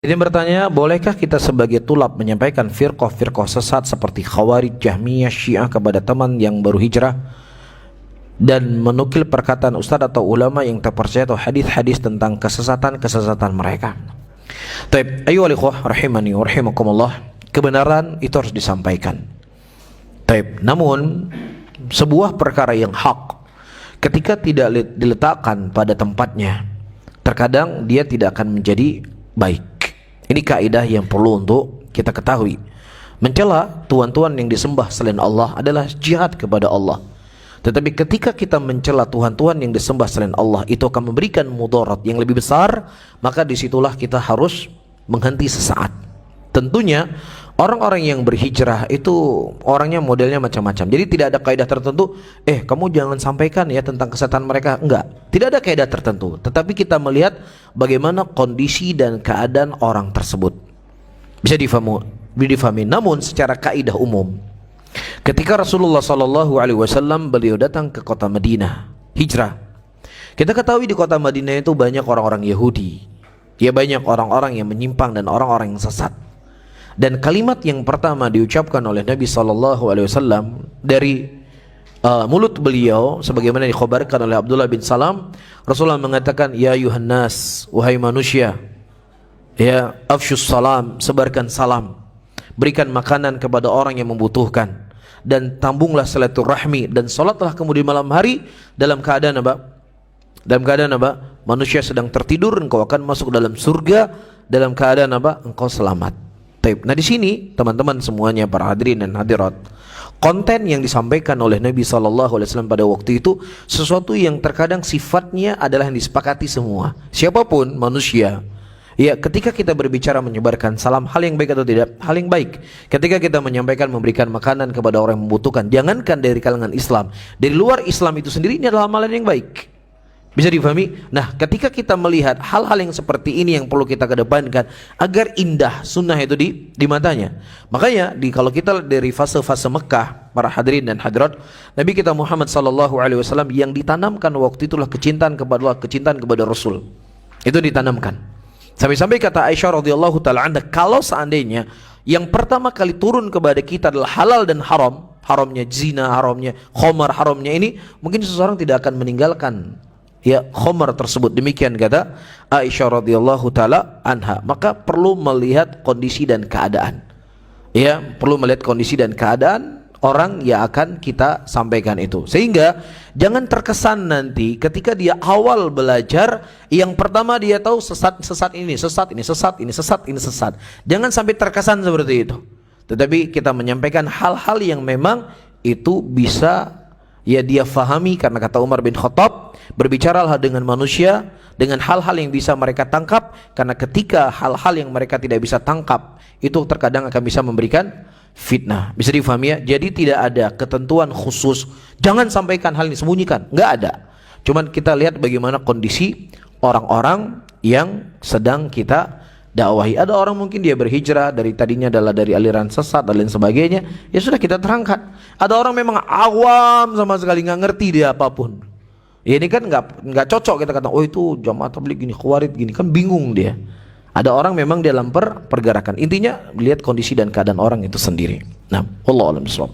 Ini bertanya, bolehkah kita sebagai tulab menyampaikan firqah-firqah sesat seperti Khawarij, Jahmiyah, Syiah kepada teman yang baru hijrah dan menukil perkataan ustadz atau ulama yang terpercaya atau hadis-hadis tentang kesesatan-kesesatan mereka? Taib, ayyuhal ikhwah rahimani wa rahimakumullah, kebenaran itu harus disampaikan. Taib, namun sebuah perkara yang hak ketika tidak diletakkan pada tempatnya, terkadang dia tidak akan menjadi baik. Ini kaidah yang perlu untuk kita ketahui. Mencela tuhan-tuhan yang disembah selain Allah adalah jihad kepada Allah. Tetapi ketika kita mencela tuhan-tuhan yang disembah selain Allah, itu akan memberikan mudarat yang lebih besar, maka disitulah kita harus menghenti sesaat. Tentunya orang-orang yang berhijrah itu orangnya modelnya macam-macam. Jadi tidak ada kaidah tertentu, kamu jangan sampaikan ya tentang kesesatan mereka. Enggak, tidak ada kaidah tertentu. Tetapi kita melihat bagaimana kondisi dan keadaan orang tersebut. Bisa difahami. Namun secara kaidah umum, ketika Rasulullah SAW beliau datang ke kota Madinah, hijrah, kita ketahui di kota Madinah itu banyak orang-orang Yahudi. Ya, banyak orang-orang yang menyimpang dan orang-orang yang sesat. Dan kalimat yang pertama diucapkan oleh Nabi SAW dari mulut beliau, sebagaimana dikhabarkan oleh Abdullah bin Salam, Rasulullah mengatakan, ya Yuhannas, wahai manusia, ya afsyus salam, sebarkan salam, berikan makanan kepada orang yang membutuhkan, dan tambunglah silaturahmi, dan salatlah kemudian malam hari dalam keadaan apa? Dalam keadaan apa? Manusia sedang tertidur, engkau akan masuk dalam surga dalam keadaan apa? Engkau selamat. Nah di sini teman-teman semuanya, para hadirin dan hadirat, konten yang disampaikan oleh Nabi SAW pada waktu itu sesuatu yang terkadang sifatnya adalah yang disepakati semua, siapapun manusia. Ya, ketika kita berbicara menyebarkan salam, hal yang baik atau tidak? Hal yang baik. Ketika kita menyampaikan memberikan makanan kepada orang yang membutuhkan, jangankan dari kalangan Islam, dari luar Islam itu sendiri, ini adalah amalan yang baik. Bisa difahami? Nah, ketika kita melihat hal-hal yang seperti ini yang perlu kita kedepankan agar indah sunnah itu di matanya. Makanya kalau kita dari fase-fase Mekah, para hadirin dan hadirat, Nabi kita Muhammad SAW yang ditanamkan waktu itulah kecintaan kepada Allah, kecintaan kepada Rasul. Itu ditanamkan. Sampai-sampai kata Aisyah radhiyallahu taala anha, kalau seandainya yang pertama kali turun kepada kita adalah halal dan haram, haramnya zina, haramnya khamar, haramnya ini, mungkin seseorang tidak akan meninggalkan ya khamar tersebut. Demikian kata Aisyah radhiyallahu taala anha. Maka perlu melihat kondisi dan keadaan. Ya, perlu melihat kondisi dan keadaan orang yang akan kita sampaikan itu. Sehingga jangan terkesan nanti ketika dia awal belajar, yang pertama dia tahu sesat ini, sesat ini, sesat ini, sesat ini, sesat. Jangan sampai terkesan seperti itu. Tetapi kita menyampaikan hal-hal yang memang itu bisa ya dia fahami, karena kata Umar bin Khattab, berbicaralah dengan manusia dengan hal-hal yang bisa mereka tangkap, karena ketika hal-hal yang mereka tidak bisa tangkap itu terkadang akan bisa memberikan fitnah. Bisa difahami ya? Jadi tidak ada ketentuan khusus jangan sampaikan hal ini, sembunyikan, nggak ada. Cuman kita lihat bagaimana kondisi orang-orang yang sedang kita dakwahi. Ada orang mungkin dia berhijrah dari tadinya adalah dari aliran sesat dan lain sebagainya, ya sudah kita terangkan. Ada orang memang awam sama sekali nggak ngerti dia apapun. Ya ini kan nggak cocok kita kata, oh itu jamaah tabligh gini, khawarij gini, kan bingung dia. Ada orang memang dalam pergerakan. Intinya lihat kondisi dan keadaan orang itu sendiri. Nah, wallahu a'lam bishawab.